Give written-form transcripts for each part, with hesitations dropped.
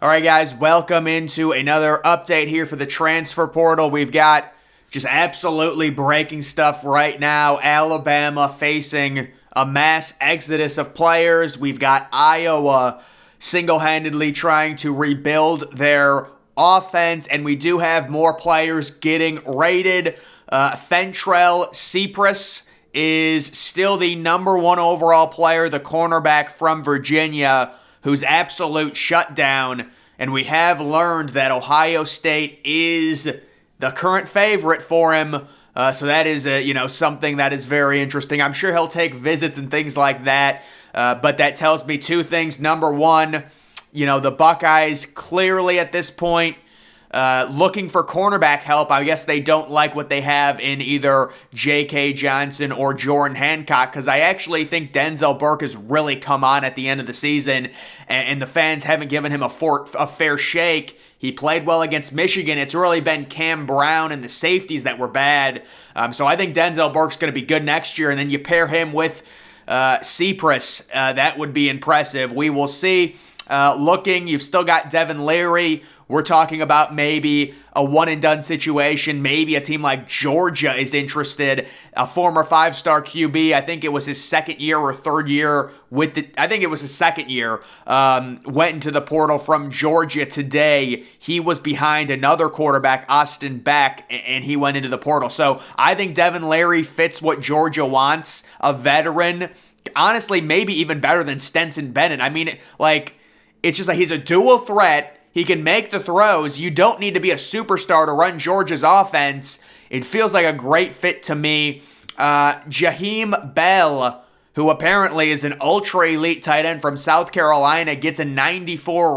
All right, guys, welcome into another update here for the transfer portal. We've got just absolutely breaking stuff right now. Alabama facing a mass exodus of players. We've got Iowa single-handedly trying to rebuild their offense, and we do have more players getting rated. Fentrell Cypress is still the number one overall player, the cornerback from Virginia, who's absolute shutdown. And we have learned that Ohio State is the current favorite for him. So that is, something that is very interesting. I'm sure he'll take visits and things like that. But that tells me two things. Number one, the Buckeyes clearly at this point looking for cornerback help. I guess they don't like what they have in either J.K. Johnson or Jordan Hancock, because I actually think Denzel Burke has really come on at the end of the season, and the fans haven't given him a fair shake. He played well against Michigan. It's really been Cam Brown and the safeties that were bad. So I think Denzel Burke's going to be good next year, and then you pair him with Cypress. That would be impressive. We will see. You've still got Devin Leary. We're talking about maybe a one-and-done situation. Maybe a team like Georgia is interested. A former five-star QB, I think it was his second year or third year I think it was his second year, went into the portal from Georgia today. He was behind another quarterback, Austin Beck, and he went into the portal. So I think Devin Leary fits what Georgia wants, a veteran, honestly, maybe even better than Stetson Bennett. I mean, it's just like he's a dual threat. He can make the throws. You don't need to be a superstar to run Georgia's offense. It feels like a great fit to me. Jaheim Bell, who apparently is an ultra-elite tight end from South Carolina, gets a 94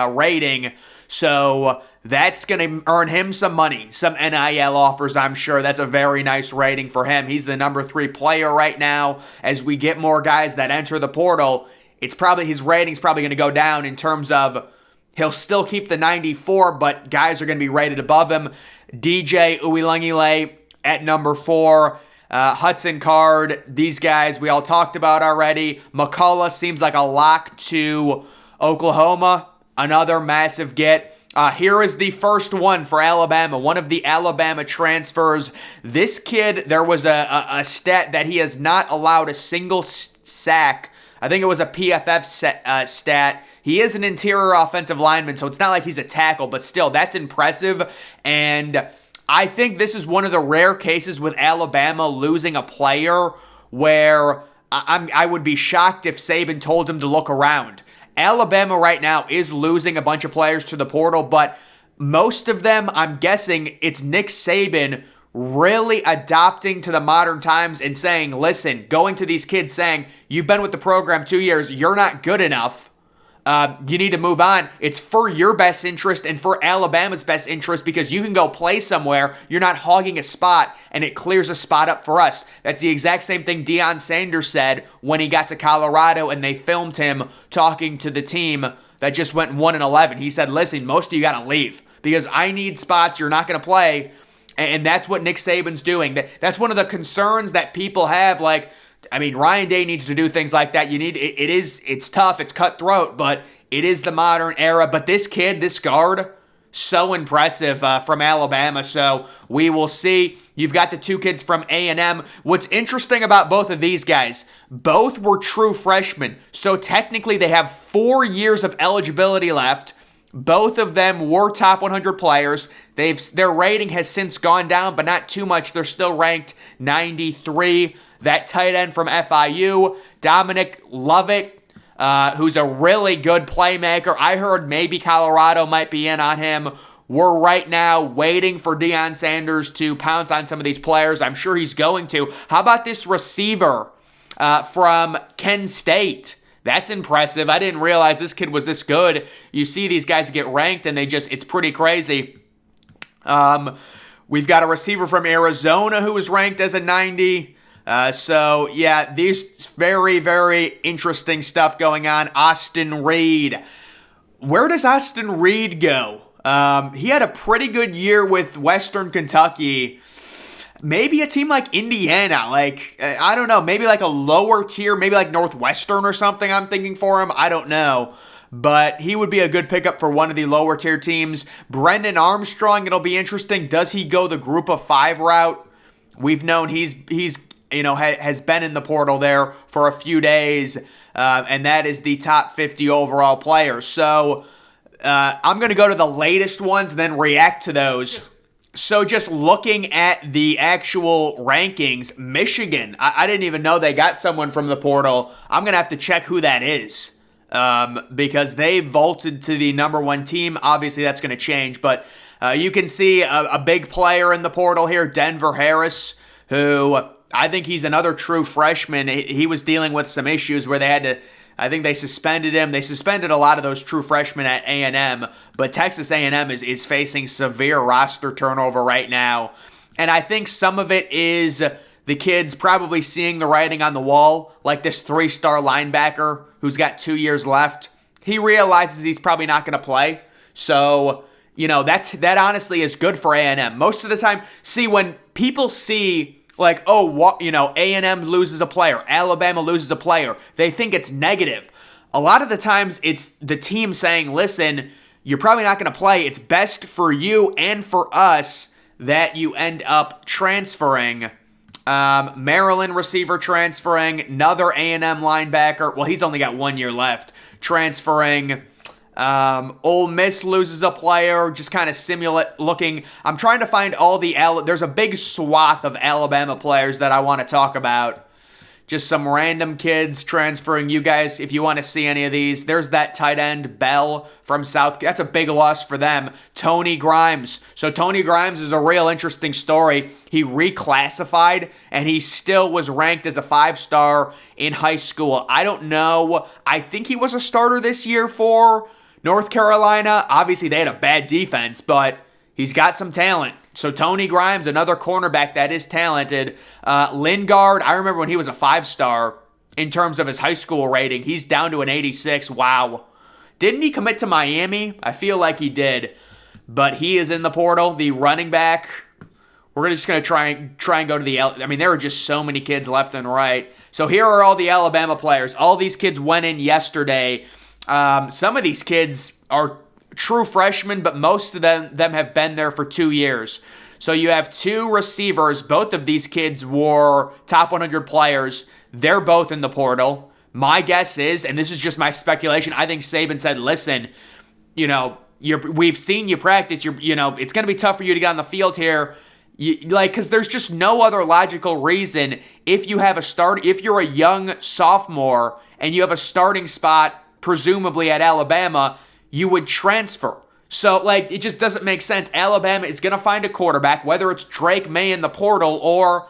rating. So that's going to earn him some money, some NIL offers, I'm sure. That's a very nice rating for him. He's the number 3 player right now. As we get more guys that enter the portal, his rating's probably going to go down in terms of he'll still keep the 94, but guys are going to be rated above him. DJ Uiagalelei at number 4. Hudson Card, these guys we all talked about already. McCullough seems like a lock to Oklahoma. Another massive get. Here is the first one for Alabama, one of the Alabama transfers. This kid, there was a stat that he has not allowed a single sack. I think it was a PFF stat. He is an interior offensive lineman, so it's not like he's a tackle, but still, that's impressive. And I think this is one of the rare cases with Alabama losing a player where I would be shocked if Saban told him to look around. Alabama right now is losing a bunch of players to the portal, but most of them, I'm guessing, it's Nick Saban really adopting to the modern times and saying, listen, going to these kids saying, you've been with the program 2 years, you're not good enough. You need to move on. It's for your best interest and for Alabama's best interest because you can go play somewhere. You're not hogging a spot, and it clears a spot up for us. That's the exact same thing Deion Sanders said when he got to Colorado and they filmed him talking to the team that just went 1-11. He said, listen, most of you got to leave because I need spots you're not going to play. And that's what Nick Saban's doing. That's one of the concerns that people have. Ryan Day needs to do things like that. It's tough, it's cutthroat, but it is the modern era. But this kid, this guard, so impressive from Alabama. So we will see. You've got the 2 kids from A&M. What's interesting about both of these guys, both were true freshmen. So technically they have 4 years of eligibility left. Both of them were top 100 players. Their rating has since gone down, but not too much. They're still ranked 93. That tight end from FIU, Dominic Lovett, who's a really good playmaker. I heard maybe Colorado might be in on him. We're right now waiting for Deion Sanders to pounce on some of these players. I'm sure he's going to. How about this receiver from Kent State? That's impressive. I didn't realize this kid was this good. You see these guys get ranked, and it's pretty crazy. We've got a receiver from Arizona who was ranked as a 90. These very, very interesting stuff going on. Austin Reed. Where does Austin Reed go? He had a pretty good year with Western Kentucky. maybe a team like Indiana, like, I don't know, maybe like a lower tier, maybe like Northwestern or something I'm thinking for him. I don't know. But he would be a good pickup for one of the lower tier teams. Brendan Armstrong, it'll be interesting. Does he go the group of 5 route? We've known he's has been in the portal there for a few days, and that is the top 50 overall player. So I'm going to go to the latest ones, then react to those. So just looking at the actual rankings, Michigan, I didn't even know they got someone from the portal. I'm going to have to check who that is. Because they vaulted to the number 1 team. Obviously, that's going to change, but you can see a big player in the portal here, Denver Harris, who I think he's another true freshman. He was dealing with some issues where they had to, I think they suspended him. They suspended a lot of those true freshmen at A&M, but Texas A&M is facing severe roster turnover right now. And I think some of it is the kids probably seeing the writing on the wall, like this 3-star linebacker who's got 2 years left. He realizes he's probably not going to play. So, that honestly is good for A&M. Most of the time, see, when people see like, A&M loses a player, Alabama loses a player, they think it's negative. A lot of the times it's the team saying, listen, you're probably not going to play. It's best for you and for us that you end up transferring. Maryland receiver transferring, another A&M linebacker. Well, he's only got 1 year left. Transferring. Ole Miss loses a player, just kind of simulate looking. I'm trying to find all there's a big swath of Alabama players that I want to talk about. Just some random kids transferring. You guys, if you want to see any of these, there's that tight end, Bell from South. That's a big loss for them. Tony Grimes. So Tony Grimes is a real interesting story. He reclassified, and he still was ranked as a 5-star in high school. I don't know. I think he was a starter this year for North Carolina. Obviously, they had a bad defense, but he's got some talent. So Tony Grimes, another cornerback that is talented. Lingard, I remember when he was a 5-star in terms of his high school rating. He's down to an 86. Wow. Didn't he commit to Miami? I feel like he did. But he is in the portal. The running back, we're just going to try and go to there are just so many kids left and right. So here are all the Alabama players. All these kids went in yesterday. Some of these kids are true freshmen, but most of them have been there for 2 years. So you have 2 receivers. Both of these kids were top 100 players. They're both in the portal. My guess is, and this is just my speculation, I think Saban said, listen, we've seen you practice. It's going to be tough for you to get on the field here. Because there's just no other logical reason if you're a young sophomore and you have a starting spot, presumably at Alabama, you would transfer. So, it just doesn't make sense. Alabama is going to find a quarterback, whether it's Drake May in the portal or,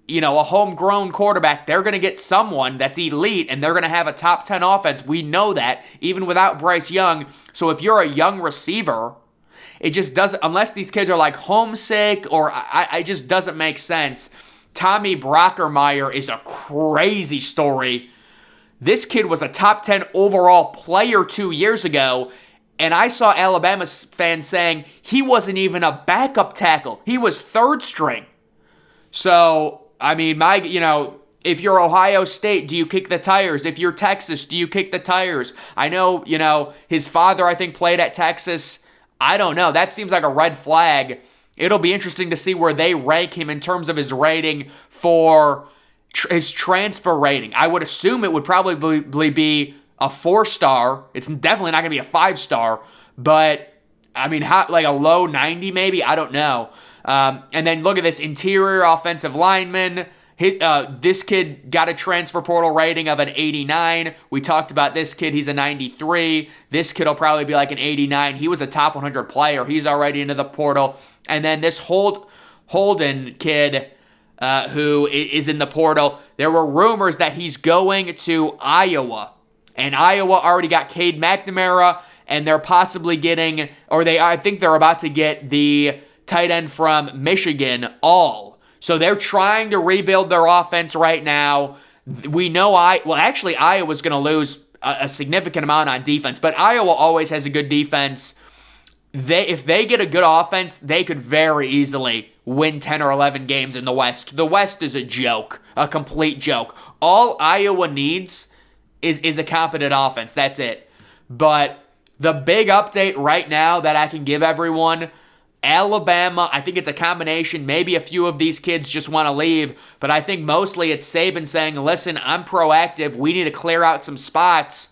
a homegrown quarterback. They're going to get someone that's elite, and they're going to have a top 10 offense. We know that, even without Bryce Young. So, if you're a young receiver, it just doesn't, unless these kids are, homesick, or it just doesn't make sense. Tommy Brockermeyer is a crazy story. This kid was a top 10 overall player 2 years ago, and I saw Alabama fans saying he wasn't even a backup tackle. He was 3rd string. So, if you're Ohio State, do you kick the tires? If you're Texas, do you kick the tires? I know, his father, I think, played at Texas. I don't know. That seems like a red flag. It'll be interesting to see where they rank him in terms of his rating for his transfer rating. I would assume it would probably be a 4-star. It's definitely not going to be a 5-star, but a low 90 maybe. I don't know. And then look at this interior offensive lineman. This kid got a transfer portal rating of an 89. We talked about this kid. He's a 93. This kid will probably be like an 89. He was a top 100 player. He's already into the portal. And then this Holden kid, who is in the portal, there were rumors that he's going to Iowa. And Iowa already got Cade McNamara, and they're possibly getting, I think they're about to get the tight end from Michigan, All. So they're trying to rebuild their offense right now. We know Iowa's going to lose a significant amount on defense, but Iowa always has a good defense. If they get a good offense, they could very easily win 10 or 11 games in the West. The West is a joke, a complete joke. All Iowa needs is a competent offense. That's it. But the big update right now that I can give everyone, Alabama, I think it's a combination. Maybe a few of these kids just want to leave, but I think mostly it's Saban saying, listen, I'm proactive. We need to clear out some spots.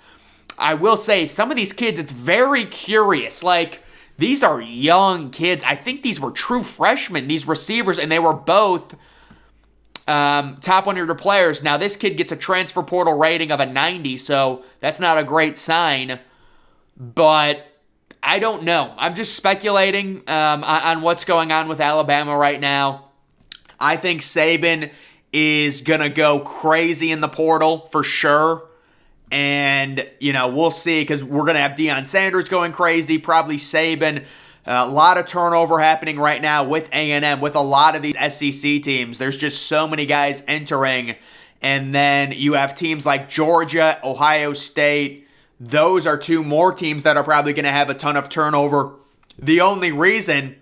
I will say, some of these kids, it's very curious. Like, these are young kids. I think these were true freshmen, these receivers, and they were both top 100 players. Now, this kid gets a transfer portal rating of a 90, so that's not a great sign. But I don't know. I'm just speculating on what's going on with Alabama right now. I think Saban is going to go crazy in the portal for sure. And, we'll see, because we're going to have Deion Sanders going crazy, probably Saban. A lot of turnover happening right now with A&M, with a lot of these SEC teams. There's just so many guys entering. And then you have teams like Georgia, Ohio State. Those are two more teams that are probably going to have a ton of turnover. The only reason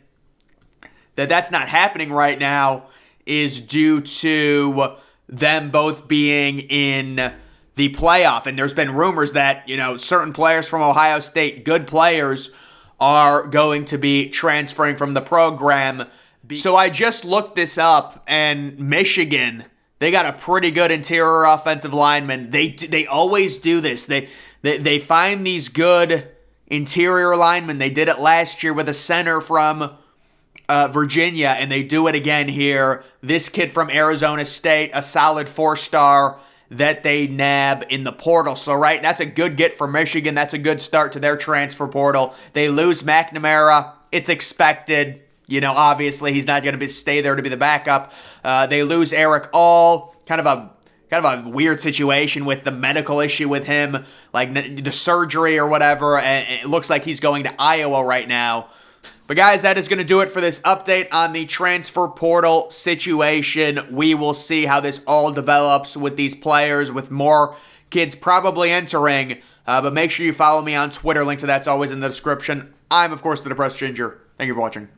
that that's not happening right now is due to them both being in the playoff. And there's been rumors that, certain players from Ohio State, good players, are going to be transferring from the program. So I just looked this up, and Michigan, they got a pretty good interior offensive lineman. They always do this. They find these good interior linemen. They did it last year with a center from Virginia, and they do it again here. This kid from Arizona State, a solid 4-star that they nab in the portal. So, that's a good get for Michigan. That's a good start to their transfer portal. They lose McNamara. It's expected. Obviously, he's not going to stay there to be the backup. They lose Eric All. Kind of a weird situation with the medical issue with him, like the surgery or whatever. And it looks like he's going to Iowa right now. But guys, that is going to do it for this update on the transfer portal situation. We will see how this all develops with these players, with more kids probably entering. But make sure you follow me on Twitter. Link to that's always in the description. I'm, of course, the Depressed Ginger. Thank you for watching.